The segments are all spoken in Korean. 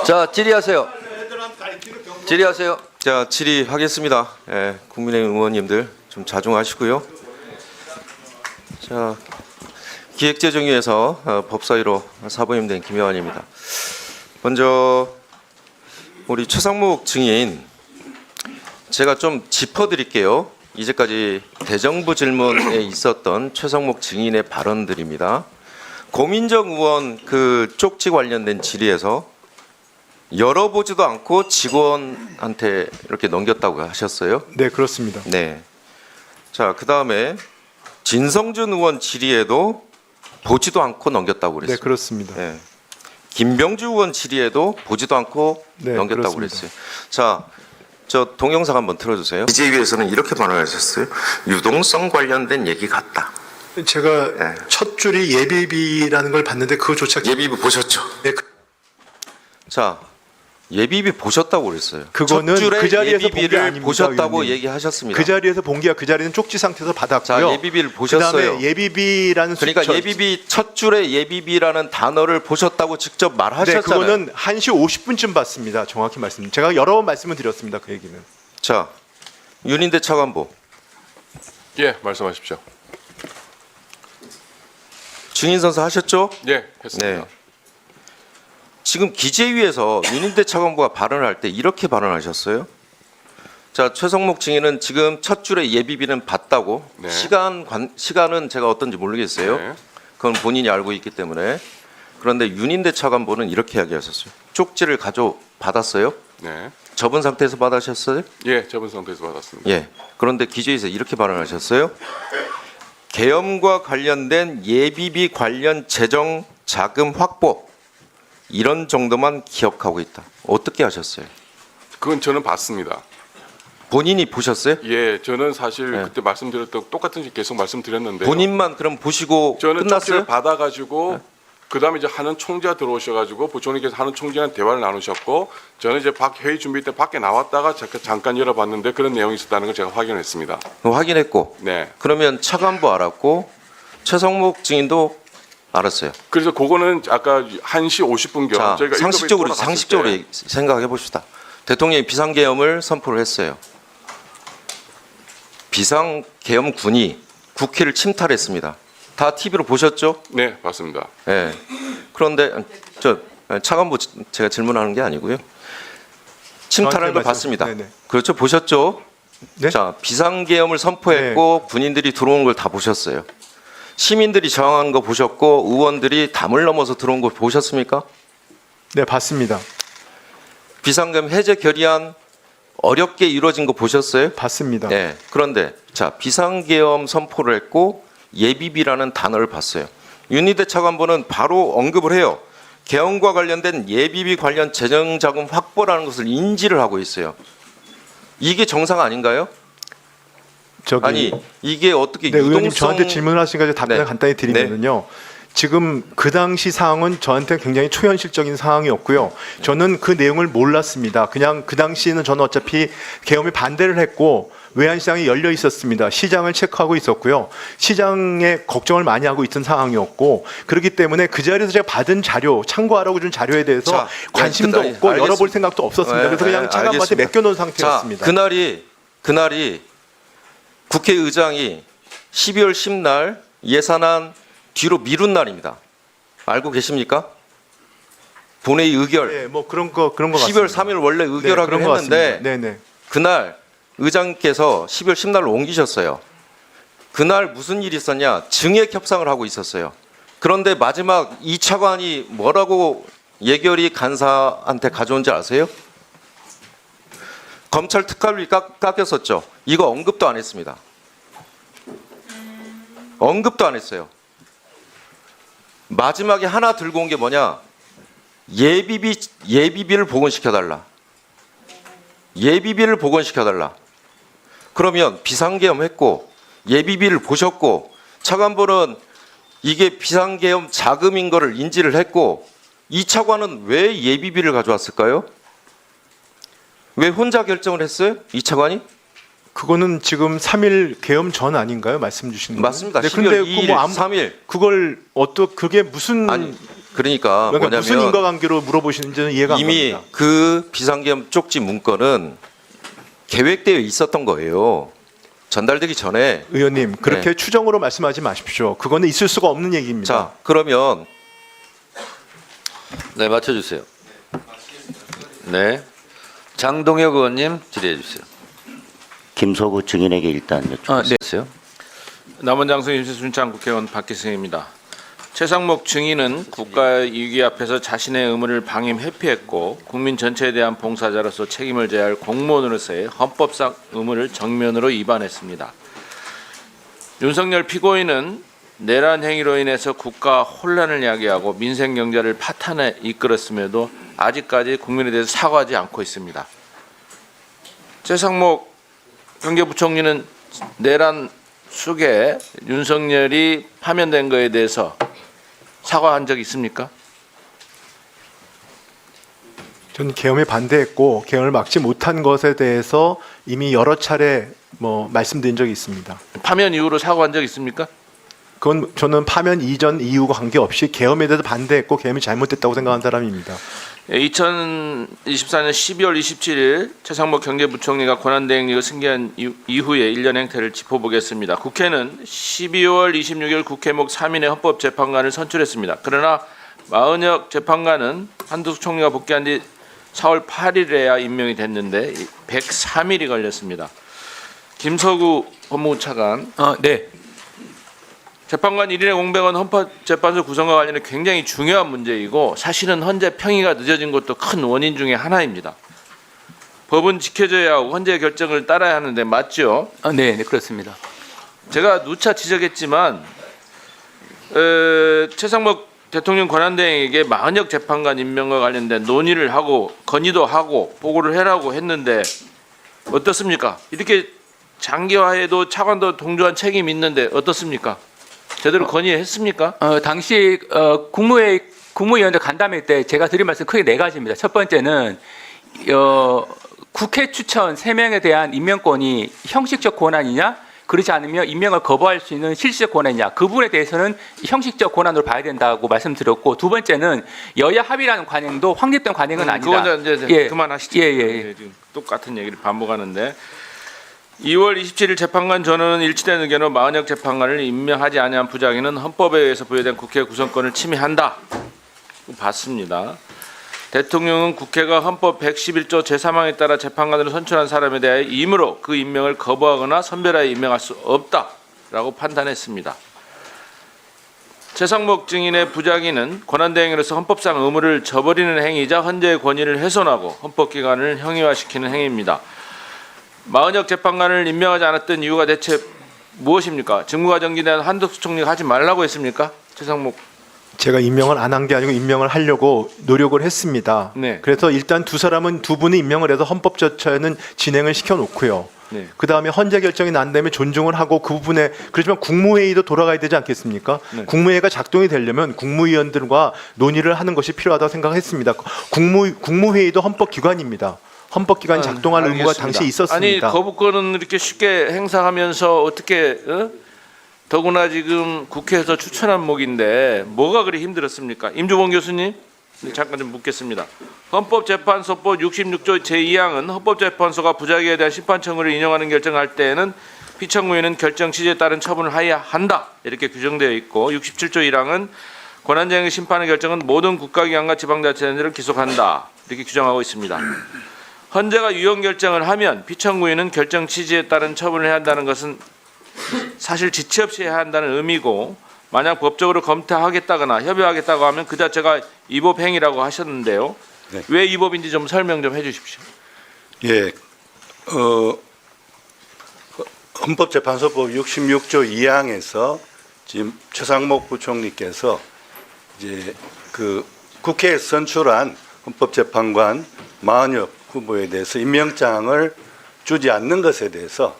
자, 질의하세요. 질의하세요. 자, 질의하겠습니다. 예, 국민의힘 의원님들 좀 자중하시고요. 자, 기획재정위에서 법사위로 사부임된 김효환입니다. 먼저 우리 최상목 증인 제가 좀 짚어드릴게요. 이제까지 대정부 질문에 있었던 최상목 증인의 발언들입니다. 고민정 의원 그 쪽지 관련된 질의에서 열어보지도 않고 직원한테 이렇게 넘겼다고 하셨어요? 네, 그렇습니다. 네. 자, 그 다음에 진성준 의원 질의에도 보지도 않고 넘겼다고 네, 그랬어요. 그렇습니다. 네. 김병주 의원 질의에도 보지도 않고 네, 넘겼다고 그렇습니다. 그랬어요. 자, 저 동영상 한번 틀어주세요. 기재위에서는 이렇게 발언하셨어요. 유동성 관련된 얘기 같다. 제가 네. 첫 줄이 예비비라는 걸 봤는데 그거조차 예비비 보셨죠? 네, 자, 예비비 보셨다고 그랬어요. 그거는 첫 줄에 그 자리에서 본게 예비비를 아닙니다, 보셨다고 의원님. 얘기하셨습니다. 그 자리에서 본 게 그 자리는 쪽지 상태에서 받았고요. 자, 예비비를 보셨어요. 그다음에 예비비라는 그러니까 예비비 첫 줄에 예비비라는 단어를 보셨다고 직접 네, 말하셨잖아요. 그거는 1시 50분쯤 봤습니다. 정확히 말씀. 제가 여러 번 말씀을 드렸습니다. 그 얘기는. 자, 윤인대 차관보 예, 말씀하십시오. 증인 선서 하셨죠? 예, 했습니다. 네. 지금 기재위에서 윤인대 차관보가 발언할 때 이렇게 발언하셨어요. 자, 최성목 증인은 지금 첫 줄에 예비비는 봤다고. 네. 시간은 제가 어떤지 모르겠어요. 네. 그건 본인이 알고 있기 때문에. 그런데 윤인대 차관보는 이렇게 이야기하셨어요. 쪽지를 받았어요? 네. 접은 상태에서 받으셨어요? 예, 접은 상태에서 받았습니다. 예. 그런데 기재위에서 이렇게 발언하셨어요. 계엄과 관련된 예비비 관련 재정 자금 확보 이런 정도만 기억하고 있다. 어떻게 하셨어요? 그건 저는 봤습니다. 본인이 보셨어요? 예, 저는 사실 네. 그때 말씀드렸던 똑같은 식 계속 말씀드렸는데 본인만 그럼 보시고 저는 끝났어요? 쪽지를 받아가지고 그다음에 이제 하는 총재가 들어오셔가지고 부총리께서 하는 총재랑 대화를 나누셨고 저는 이제 회의 준비 때 밖에 나왔다가 잠깐 열어봤는데 그런 내용이 있었다는 걸 제가 확인했습니다. 확인했고 네. 그러면 차관보 알았고 최성목 증인도 알았어요. 그래서 그거는 아까 1시 50분경 자, 저희가 상식적으로 일곱에 돌아갔을 상식적으로 때 생각해 봅시다. 대통령이 비상계엄을 선포를 했어요. 비상계엄군이 국회를 침탈했습니다. 다 TV로 보셨죠? 네, 봤습니다. 예. 그런데 저 차관보 제가 질문하는 게 아니고요. 침탈하는 걸 저한테 봤습니다. 네네. 그렇죠? 보셨죠? 네? 자, 비상계엄을 선포했고 군인들이 들어온 걸 다 보셨어요. 시민들이 저항한 거 보셨고 의원들이 담을 넘어서 들어온 거 보셨습니까? 네, 봤습니다. 비상계엄 해제 결의안 어렵게 이루어진 거 보셨어요? 봤습니다. 네. 그런데 자, 비상계엄 선포를 했고 예비비라는 단어를 봤어요. 윤희대 차관보는 바로 언급을 해요. 계엄과 관련된 예비비 관련 재정자금 확보라는 것을 인지를 하고 있어요. 이게 정상 아닌가요? 저기 아니 이게 어떻게 네, 의원님 유동성 저한테 질문하시니까 답변을 네. 간단히 드리면요. 지금 그 당시 상황은 저한테 굉장히 초현실적인 상황이었고요. 저는 그 내용을 몰랐습니다. 그냥 그 당시에는 저는 어차피 계엄에 반대를 했고 외환시장이 열려 있었습니다. 시장을 체크하고 있었고요. 시장에 걱정을 많이 하고 있던 상황이었고 그렇기 때문에 그 자리에서 제가 받은 자료, 참고하라고 준 자료에 대해서 자, 관심도 네, 없고 알겠습니다. 열어볼 생각도 없었습니다. 그래서 그냥 차관한테 알겠습니다. 맡겨놓은 자, 상태였습니다. 그날이 국회의장이 12월 10날 예산안 뒤로 미룬 날입니다. 알고 계십니까? 본회의 의결. 네, 뭐 그런 거 12월 3일 원래 의결하기로 했는데 네네. 그날 의장께서 12월 10날로 옮기셨어요. 그날 무슨 일이 있었냐? 증액 협상을 하고 있었어요. 그런데 마지막 이 차관이 뭐라고 예결위 간사한테 가져온지 아세요? 검찰 특활비 깎였었죠. 이거 언급도 안 했습니다. 언급도 안 했어요. 마지막에 하나 들고 온 게 뭐냐? 예비비를 복원시켜달라. 예비비를 복원시켜달라. 그러면 비상계엄 했고 예비비를 보셨고 차관보는 이게 비상계엄 자금인 거를 인지를 했고 이 차관은 왜 예비비를 가져왔을까요? 왜 혼자 결정을 했어요? 이 차관이? 그거는 지금 3일 계엄 전 아닌가요? 말씀 주신 거. 맞습니다. 네, 12월 근데 2일, 뭐 3일. 그걸 그게 무슨 아니, 그러니까 그러니까 무슨 뭐냐면 인과관계로 물어보시는지는 이해가 안 이미 갑니다. 그 비상계엄 쪽지 문건은 계획되어 있었던 거예요. 전달되기 전에. 의원님 그렇게 네. 추정으로 말씀하지 마십시오. 그거는 있을 수가 없는 얘기입니다. 자, 그러면 네, 맞춰주세요. 네. 장동혁 의원님 질의해 주세요. 김소구 증인에게 일단 여쭙겠습니다. 네. 남원장성 임시순창 국회의원 박기승입니다. 최상목 증인은 국가 이익 앞에서 자신의 의무를 방임 회피했고 국민 전체에 대한 봉사자로서 책임을 져야 할 공무원으로서의 헌법상 의무를 정면으로 위반했습니다. 윤석열 피고인은 내란 행위로 인해서 국가 혼란을 야기하고 민생 경제를 파탄에 이끌었음에도 아직까지 국민에 대해서 사과하지 않고 있습니다. 최상목 경제부총리는 내란 속에 윤석열이 파면된 것에 대해서 사과한 적 있습니까? 저는 계엄에 반대했고 계엄을 막지 못한 것에 대해서 이미 여러 차례 말씀드린 적이 있습니다. 파면 이후로 사과한 적 있습니까? 그건 저는 파면 이전 이후가 관계없이 계엄에 대해서 반대했고 계엄이 잘못됐다고 생각하는 사람입니다. 2024년 12월 27일 최상목 경제부총리가 권한대행력을 승계한 이후의 일련 행태를 짚어보겠습니다. 국회는 12월 26일 국회목 3인의 헌법재판관을 선출했습니다. 그러나 마은혁 재판관은 한두숙 총리가 복귀한 뒤 4월 8일에야 임명이 됐는데 103일이 걸렸습니다. 김서구 법무부 차관. 네. 재판관 1인의 공백은 헌법재판소 구성과 관련해 굉장히 중요한 문제이고 사실은 헌재 평의가 늦어진 것도 큰 원인 중에 하나입니다. 법은 지켜져야 하고 헌재 결정을 따라야 하는데 맞죠? 네, 그렇습니다. 제가 누차 지적했지만 최상목 대통령 권한대행에게 마은혁 재판관 임명과 관련된 논의를 하고 건의도 하고 보고를 해라고 했는데 어떻습니까? 이렇게 장기화해도 차관도 동조한 책임이 있는데 어떻습니까? 제대로 건의했습니까? 당시 국무위원들 간담회 때 제가 드린 말씀 크게 네 가지입니다. 첫 번째는 국회 추천 3명에 대한 임명권이 형식적 권한이냐, 그렇지 않으면 임명을 거부할 수 있는 실질적 권한이냐, 그 부분에 대해서는 형식적 권한으로 봐야 된다고 말씀드렸고, 두 번째는 여야 합의라는 관행도 확립된 관행은 아니다. 그건 이제 예. 그만하시죠. 예. 지금 똑같은 얘기를 반복하는데 2월 27일 재판관 전원은 일치된 의견으로 마은혁 재판관을 임명하지 아니한 부작위는 헌법에 의해서 부여된 국회 구성권을 침해한다. 봤습니다. 대통령은 국회가 헌법 111조 제3항에 따라 재판관으로 선출한 사람에 대해 임으로 그 임명을 거부하거나 선별하여 임명할 수 없다라고 판단했습니다. 최상목 증인의 부작위는 권한대행으로서 헌법상 의무를 저버리는 행위이자 헌재의 권위를 훼손하고 헌법기관을 형이화시키는 행위입니다. 마은혁 재판관을 임명하지 않았던 이유가 대체 무엇입니까? 직무과정기는 한덕수 총리가 하지 말라고 했습니까? 최상목. 제가 임명을 안 한 게 아니고 임명을 하려고 노력을 했습니다. 네. 그래서 일단 두 분이 임명을 해서 헌법 절차는 진행을 시켜놓고요. 네. 그 다음에 헌재 결정이 난 다음에 존중을 하고 그 부분에 그렇지만 국무회의도 돌아가야 되지 않겠습니까? 네. 국무회의가 작동이 되려면 국무위원들과 논의를 하는 것이 필요하다고 생각했습니다. 국무회의도 헌법기관입니다. 헌법기관이 작동할 의무가 알겠습니다. 당시에 있었습니다. 아니 거부권은 이렇게 쉽게 행사하면서 어떻게 더구나 지금 국회에서 추천한 목인데 뭐가 그리 힘들었습니까? 임주봉 교수님 잠깐 좀 묻겠습니다. 헌법재판소법 66조 제2항은 헌법재판소가 부작위에 대한 심판청구를 인용하는 결정할 때에는 피청구인은 결정 취지에 따른 처분을 하여야 한다 이렇게 규정되어 있고 67조 1항은 권한대행의 심판의 결정은 모든 국가기관과 지방자치단체를 기속한다 이렇게 규정하고 있습니다. 헌재가 유언 결정을 하면 피청구인은 결정 취지에 따른 처분을 해야 한다는 것은 사실 지체 없이 해야 한다는 의미고 만약 법적으로 검토하겠다거나 협의하겠다고 하면 그 자체가 위법 행위라고 하셨는데요. 네. 왜 위법인지 좀 설명 좀 해주십시오. 예, 헌법재판소법 66조 2항에서 지금 최상목 부총리께서 이제 그 국회에 선출한 헌법재판관 마은혁 후보에 대해서 임명장을 주지 않는 것에 대해서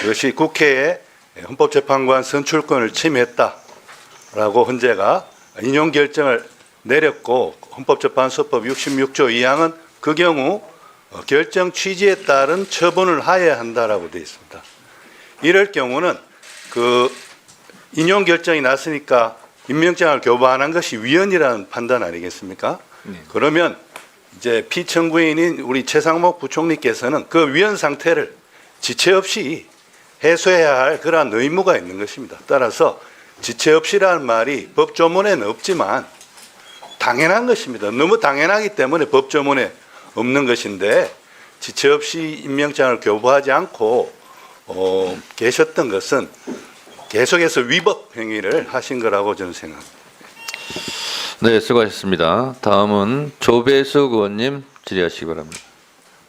이것이 국회의 헌법재판관 선출권을 침해했다라고 헌재가 인용 결정을 내렸고 헌법재판소법 66조 2항은 그 경우 결정 취지에 따른 처분을 하여야 한다라고 되어 있습니다. 이럴 경우는 그 인용 결정이 났으니까 임명장을 교부한 것이 위헌이라는 판단 아니겠습니까? 그러면 이제 피청구인인 우리 최상목 부총리께서는 그 위헌 상태를 지체 없이 해소해야 할 그러한 의무가 있는 것입니다. 따라서 지체 없이라는 말이 법조문에는 없지만 당연한 것입니다. 너무 당연하기 때문에 법조문에 없는 것인데 지체 없이 임명장을 교부하지 않고 계셨던 것은 계속해서 위법 행위를 하신 거라고 저는 생각합니다. 네, 수고하셨습니다. 다음은 조배숙 의원님 질의하시기 바랍니다.